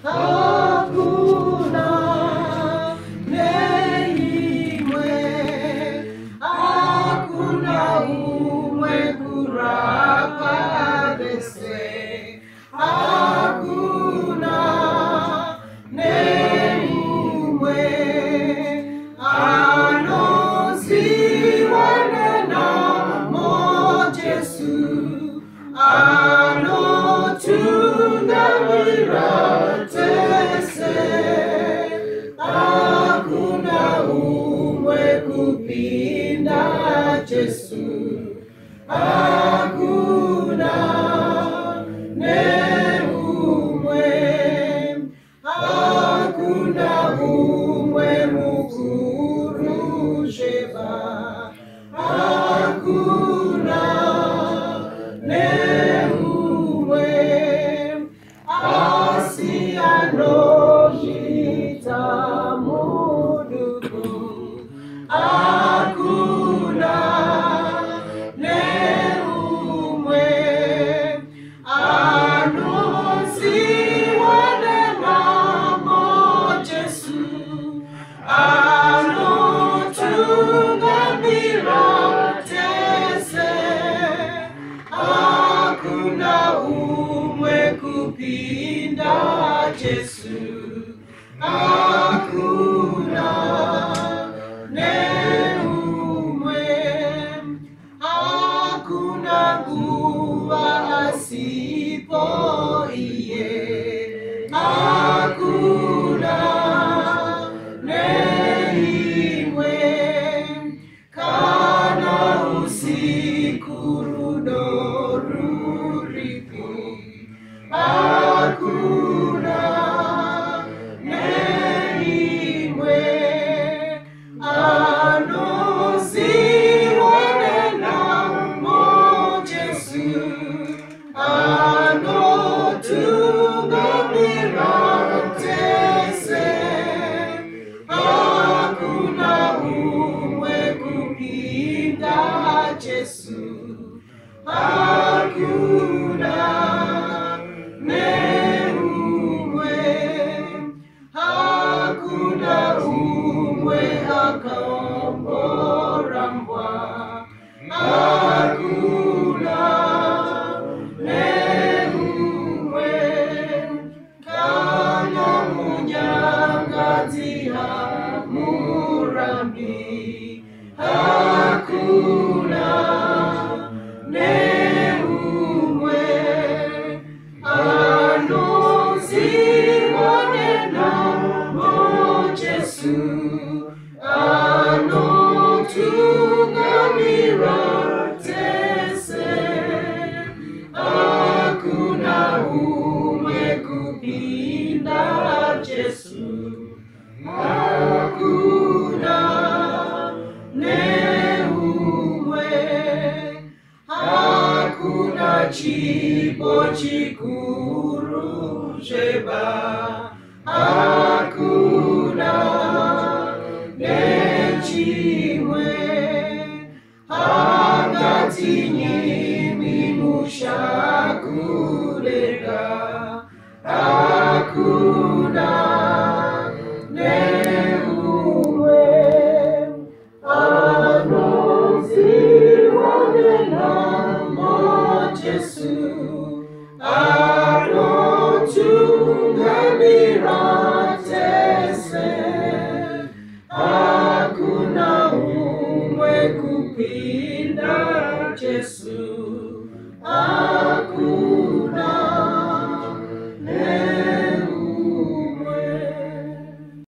hakuna neimwe, hakuna umwe kurapa dese, hakuna neimwe, anosiwane na mo Jesu, anotungamira tese, hakuna umwe kupinda Jesu, hakuna neumwe, hakuna umwe mukuru Jehova, hakuna neumwe, asianojita muduku, hakuna neumwe, anosiwane namo Jesu, anotungamira tese, hakuna umwe kupinda Jesu, hakuna neumwe, hakuna nguva asipo iye, hakuna neimwe, kana usiku rudo ruripi, hakuna neimwe, anosiwane namo Jesu, anotungamira tese, hakuna umwe kupinda Jesu, hakuna neumwe, hakuna umwe akamborambwa, hakuna neumwe, kana munyangazi hamurambi, hakuna neumwe, anosiwane namo Jesu, anotungamira tese, hakuna umwe kupinda Jesu, hakuna neumwe, hakuna chipo chikuru Jehova, hakuna nechimwe, hangati nyimi mushakurega, hakuna neumwe, anosiwane namo Jesu, anotungamira tese, hakuna umwe kupinda Jesu.